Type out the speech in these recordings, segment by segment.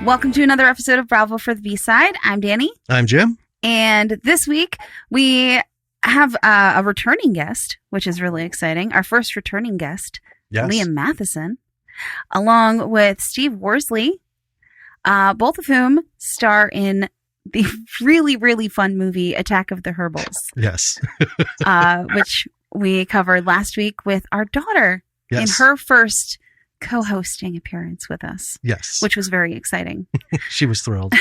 Welcome to another episode of Bravo for the B-Side. I'm Danny. I'm Jim. And this week we have a returning guest, which is really exciting. Our first returning guest, yes. Liam Matheson, along with Steve Worsley, both of whom star in the really, really fun movie Attack of the Herbals. Yes. Which we covered last week with our daughter in her first co-hosting appearance with us. Yes. Which was very exciting. She was thrilled.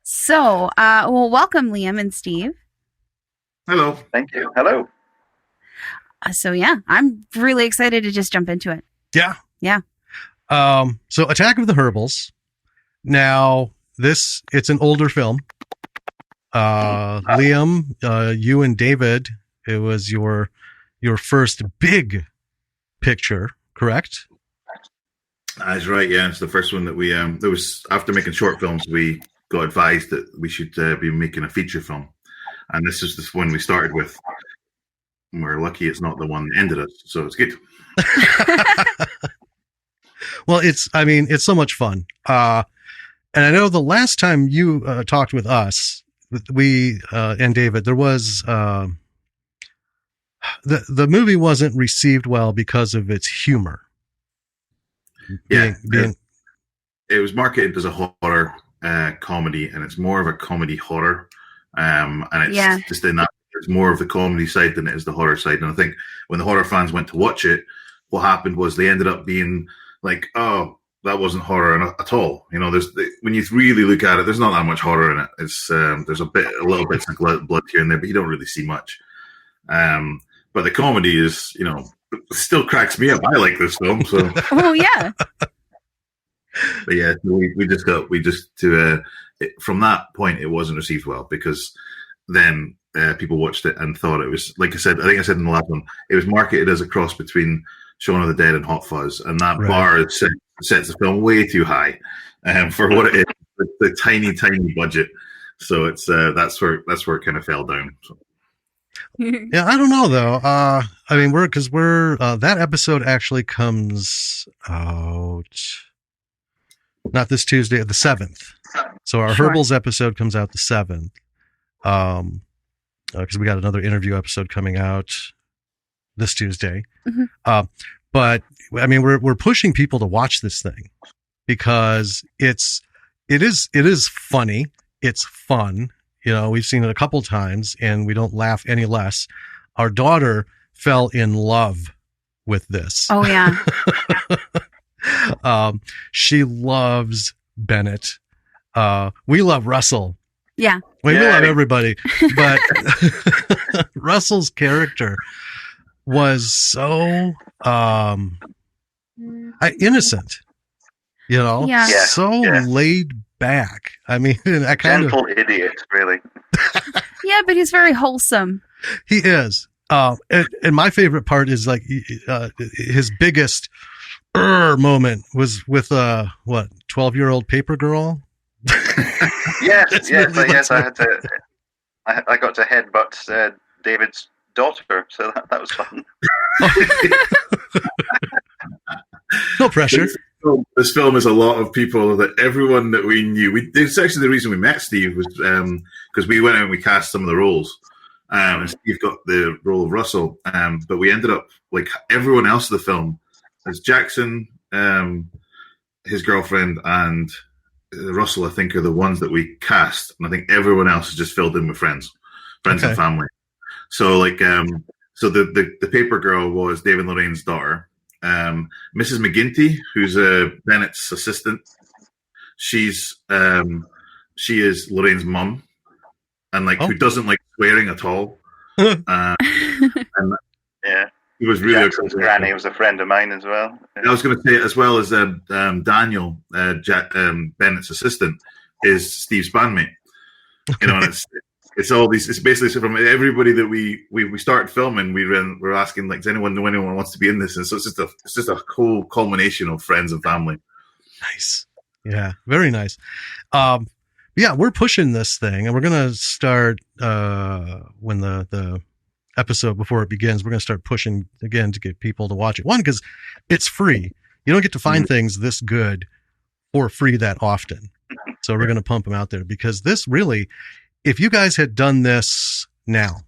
So, welcome Liam and Steve. Hello. Thank you. Hello. So yeah, I'm really excited to just jump into it. Yeah. Yeah. So Attack of the Herbals. Now it's an older film. Liam, you and David, it was your first big picture, correct? That's right. Yeah, it's the first one that we there was, after making short films, we got advised that we should be making a feature film, and this is the one we started with. We're lucky it's not the one that ended us, so it's good. Well, it's so much fun. And I know the last time you talked with us, we and David, there was the movie wasn't received well because of its humor. It was marketed as a horror comedy, and it's more of a comedy horror. And it's just in that it's more of the comedy side than it is the horror side. And I think when the horror fans went to watch it, what happened was they ended up being like, "Oh, that wasn't horror at all." You know, when you really look at it, there's not that much horror in it. It's there's a little bits of blood here and there, but you don't really see much. But the comedy is, it still cracks me up. I like this film, so. Oh yeah. But yeah, from that point, it wasn't received well because then people watched it and thought it was, like I said in the last one, it was marketed as a cross between Shaun of the Dead and Hot Fuzz, and that bar sets the film way too high for what it is. The tiny budget, so it's that's where it kind of fell down. So. Yeah, I don't know though. We're that episode actually comes out not this Tuesday, the 7th. So our Herbals episode comes out the 7th. Because we got another interview episode coming out this Tuesday. Mm-hmm. But we're pushing people to watch this thing because it is funny. It's fun. We've seen it a couple times and we don't laugh any less. Our daughter fell in love with this. Oh yeah. She loves Bennett. We love Russell. Yeah. We love everybody, but Russell's character was so innocent, laid back. Gentle idiot, really. Yeah, but he's very wholesome. He is. And my favorite part is like his biggest moment was with 12-year-old paper girl. Yes. I got to headbutt David's daughter, so that was fun. No pressure. This film is a lot of people that everyone that we knew. It's actually the reason we met Steve was because we went out and we cast some of the roles. And Steve got the role of Russell, but we ended up like everyone else in the film as Jackson, his girlfriend, and Russell, I think, are the ones that we cast, and I think everyone else is just filled in with friends and family. So, so the paper girl was David Lorraine's daughter, Mrs. McGinty, who's Bennett's assistant. She is Lorraine's mum, and who doesn't like swearing at all. And he was really Jackson's granny was a friend of mine as well. I was going to say, as well as Daniel, Bennett's assistant, is Steve's bandmate. And it's all these. It's basically from everybody that we started filming. We're asking does anyone know anyone wants to be in this? And so it's just a whole culmination of friends and family. Nice, yeah, very nice. We're pushing this thing, and we're gonna start when the episode before it begins. We're gonna start pushing again to get people to watch it. One, because it's free. You don't get to find things this good for free that often. So we're going to pump them out there, because this really, if you guys had done this now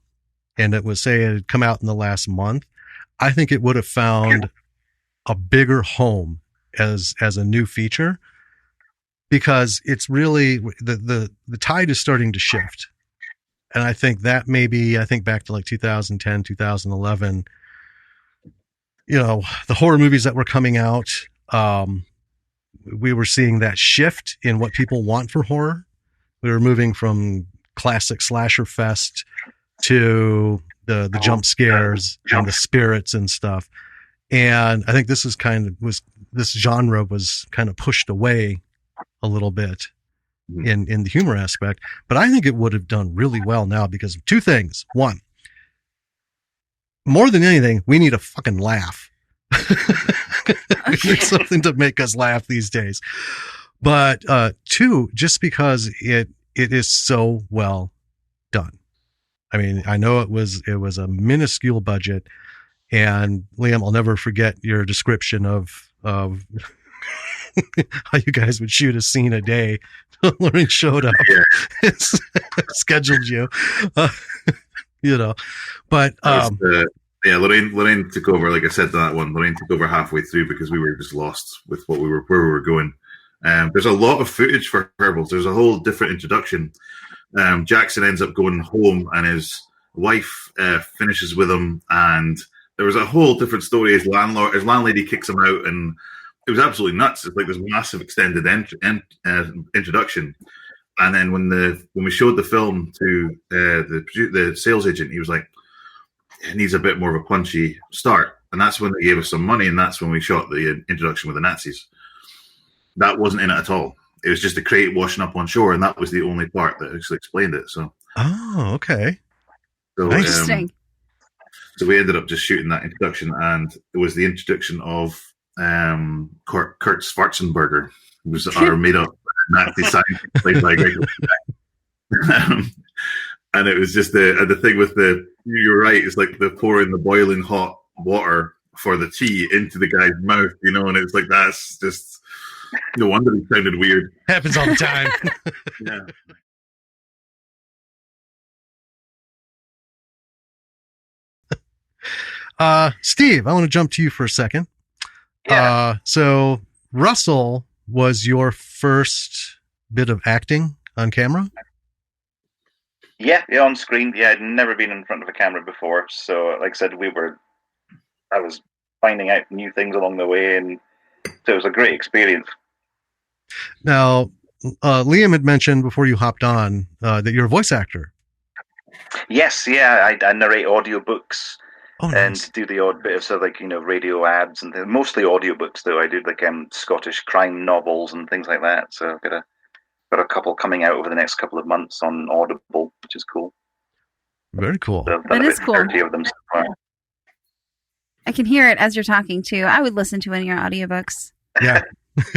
and it was, say, it had come out in the last month, I think it would have found a bigger home as a new feature, because it's really the tide is starting to shift. And I think that maybe, I think back to like 2010, 2011, the horror movies that were coming out, we were seeing that shift in what people want for horror. We were moving from classic slasher fest to the jump scares and the spirits and stuff. And I think this genre was kind of pushed away a little bit in the humor aspect, but I think it would have done really well now because of two things. One, more than anything, we need a fucking laugh. We need something to make us laugh these days. But two, just because it is so well done. I mean, I know it was a minuscule budget, and Liam, I'll never forget your description of how you guys would shoot a scene a day. Lorraine showed up, scheduled you, but Lorraine took over. Like I said, that one, Lorraine took over halfway through because we were just lost with where we were going. There's a lot of footage for Herbals. There's a whole different introduction. Jackson ends up going home, and his wife finishes with him, and there was a whole different story. His landlady kicks him out, and it was absolutely nuts. It's like this massive extended introduction. And then when we showed the film to the sales agent, he was like, it needs a bit more of a punchy start. And that's when they gave us some money, and that's when we shot the introduction with the Nazis. That wasn't in it at all. It was just a crate washing up on shore, and that was the only part that actually explained it. So, oh, okay, so, interesting. So we ended up just shooting that introduction, and it was the introduction of Kurt Schwarzenberger, who was our made-up Nazi scientist played by Greg. And it was just the thing with you're right, it's like the pouring the boiling hot water for the tea into the guy's mouth, and it's like, that's just, no wonder he sounded weird. Happens all the time. Yeah. Steve, I want to jump to you for a second. Yeah. So Russell was your first bit of acting on camera? Yeah, on screen. Yeah, I'd never been in front of a camera before. So, like I said, I was finding out new things along the way, and so it was a great experience. Now, Liam had mentioned before you hopped on that you're a voice actor. Yes, yeah, I narrate audiobooks. Oh, and nice. do the odd bit of radio ads and things. Mostly audiobooks, though. I do Scottish crime novels and things like that. So I've got a couple coming out over the next couple of months on Audible, which is cool. Very cool. So that is cool. 30 of them so far. I can hear it as you're talking too. I would listen to one of your audiobooks. Yeah.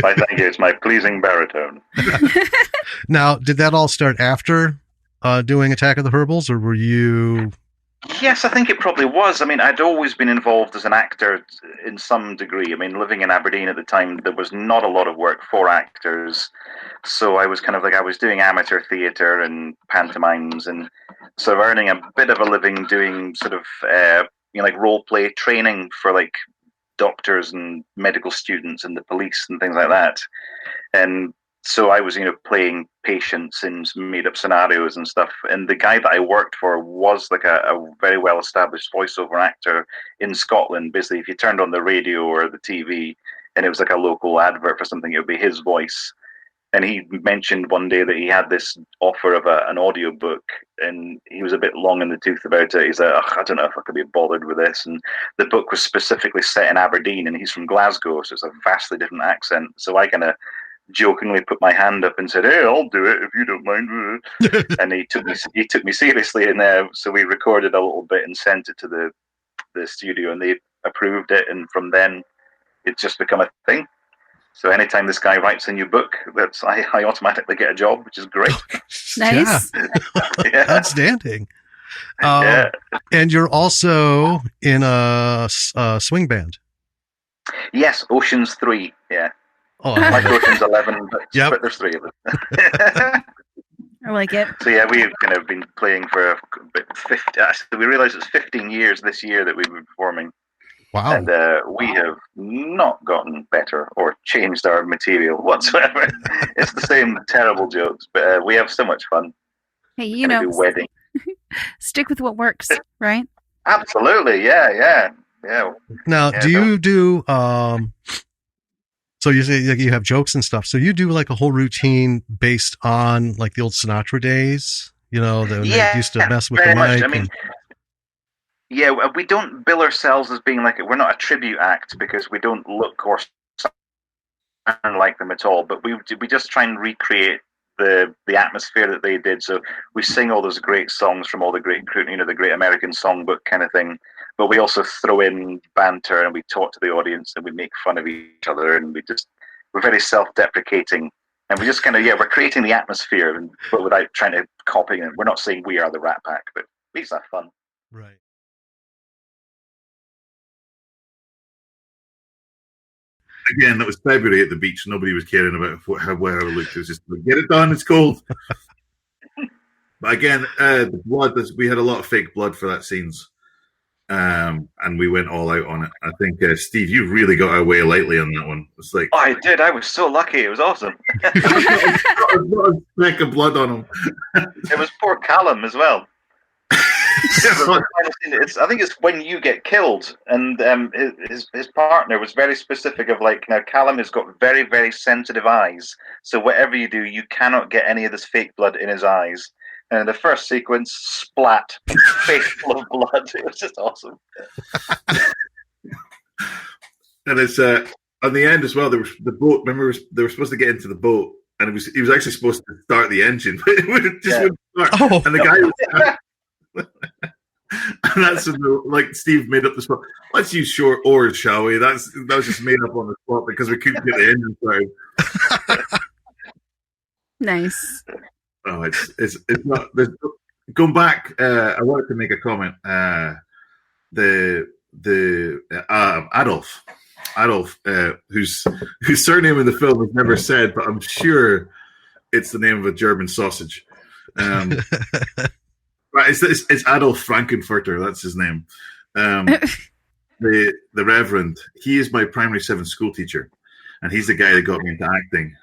I thank you. It's my pleasing baritone. Now, did that all start after doing Attack of the Herbals, or were you... Yes, I think it probably was. I mean, I'd always been involved as an actor in some degree. I mean, living in Aberdeen at the time, there was not a lot of work for actors. So I was I was doing amateur theatre and pantomimes, and sort of earning a bit of a living doing sort of, role play training for doctors and medical students and the police and things like that. And so I was, playing patients in made-up scenarios and stuff. And the guy that I worked for was a very well-established voiceover actor in Scotland. Basically, if you turned on the radio or the TV and it was a local advert for something, it would be his voice. And he mentioned one day that he had this offer of an audiobook, and he was a bit long in the tooth about it. He's like, I don't know if I could be bothered with this. And the book was specifically set in Aberdeen, and he's from Glasgow, so it's a vastly different accent. So I kind of jokingly put my hand up and said, "Hey, I'll do it if you don't mind." And he took me seriously, and so we recorded a little bit and sent it to the studio, and they approved it. And from then, it's just become a thing. So anytime this guy writes a new book, I automatically get a job, which is great. Nice. Yeah. Outstanding. And you're also in a swing band. Yes, Ocean's 3. Yeah. Oh, My quotient's 11, but there's 3 of us. I like it. So yeah, we've kind of been playing for 50. Actually, we realised it's 15 years this year that we've been performing. Wow. And we have not gotten better or changed our material whatsoever. It's the same terrible jokes, but we have so much fun. Hey, do wedding. Stick with what works, right? Absolutely, yeah. Now, do you do? So you say like, you have jokes and stuff. So you do like a whole routine based on like the old Sinatra days. You know, they used to mess with the mic. I mean, yeah, we don't bill ourselves as being like we're not a tribute act because we don't look or sound like them at all. But we just try and recreate the atmosphere that they did. So we sing all those great songs from all the great, the Great American Songbook kind of thing. But we also throw in banter and we talk to the audience and we make fun of each other and we're very self-deprecating and we just kind of we're creating the atmosphere but without trying to copy it. We're not saying we are the Rat Pack, but at least that's fun. Right. Again, that was February at the beach. Nobody was caring about where I looked. It was just like, get it done. It's cold. But again, the blood. We had a lot of fake blood for that scenes, and we went all out on it. I think Steve, you really got away lightly on that one. It's like I did. I was so lucky. It was awesome. Not a speck of blood on him. It was poor Callum as well. I think it's when you get killed, and his partner was very specific of like, now Callum has got very, very sensitive eyes, so whatever you do, you cannot get any of this fake blood in his eyes. And in the first sequence, splat, face full of blood. It was just awesome. And it's on the end as well. There was the boat. Remember, they were supposed to get into the boat, and he was actually supposed to start the engine, but it wouldn't start. Oh. And the guy was. And that's like Steve made up the spot. Let's use short oars, shall we? That was just made up on the spot because we couldn't get the engine started. Nice. Oh, it's not. Going back, I wanted to make a comment. Adolf, whose surname in the film is never said, but I'm sure it's the name of a German sausage. Right, it's Adolf Frankenfurter. That's his name. The Reverend. He is my primary 7 school teacher, and he's the guy that got me into acting.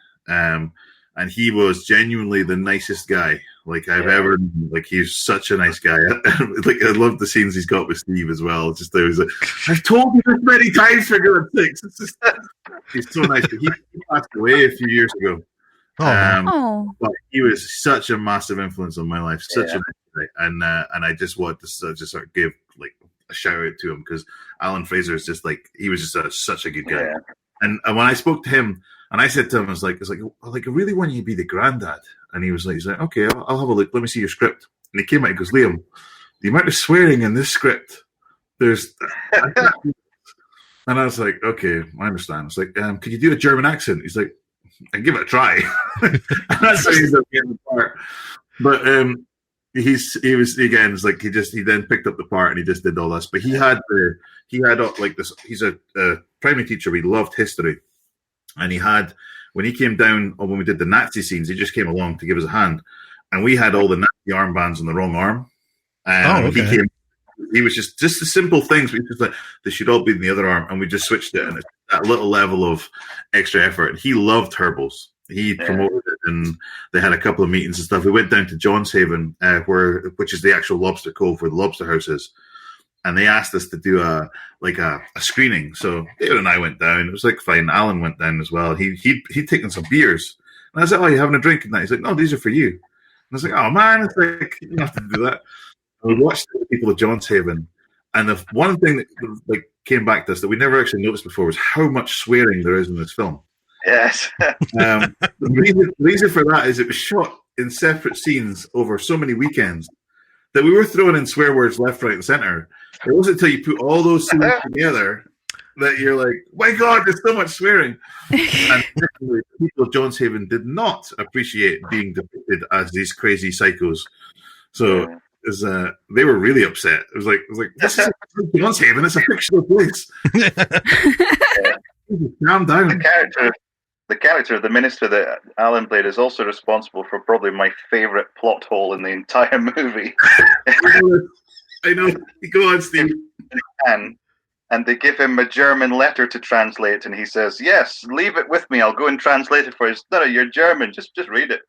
And he was genuinely the nicest guy I've ever. Like, he's such a nice guy. I love the scenes he's got with Steve as well. Just there was I've told you this many times for God's sakes. He's so nice. But he passed away a few years ago. But he was such a massive influence on my life. Such a nice guy. And I just want to just sort of give like a shout out to him because Alan Fraser is just like he was just such a good guy. Yeah. And when I spoke to him, and I said to him, I was like, I really want you to be the granddad. And he's like, okay, I'll have a look. Let me see your script. And he came out and goes, Liam, the amount of swearing in this script, there's. And I was like, okay, I understand. It's like, could you do a German accent? He's like, I give it a try. And that's how he's getting the part. But he was again. It's like he then picked up the part and he just did all this. But he had like this. He's a primary teacher. We loved history, and he had when he came down or when we did the Nazi scenes, he just came along to give us a hand, and we had all the Nazi armbands on the wrong arm. Okay. He was just the simple things. We just like they should all be in the other arm, and we just switched it, and it's that little level of extra effort. And he loved Herbals. He promoted it, and they had a couple of meetings and stuff. We went down to Johnshaven, which is the actual Lobster Cove where the Lobster House is, and they asked us to do a screening. So David and I went down. It was like fine. Alan went down as well. He'd taken some beers, and I was like, "Oh, you having a drink?" And he's like, "No, these are for you." And I was like, "Oh man, it's like you don't have to do that." We watched the people of Johnshaven, and the one thing that came back to us that we never actually noticed before was how much swearing there is in this film. Yes. The reason for that is it was shot in separate scenes over so many weekends that we were throwing in swear words left, right, and center. It wasn't until you put all those scenes together that you're like, my God, there's so much swearing. And the people of Johnshaven did not appreciate being depicted as these crazy psychos. So they were really upset. It was like this is Johnshaven. It's a fictional place. Calm down. The character the character, the minister that Alan played, is also responsible for probably my favourite plot hole in the entire movie. I know. Go on, Steve. And they give him a German letter to translate, and he says, "Yes, leave it with me. I'll go and translate it for you." No, you're German. Just read it.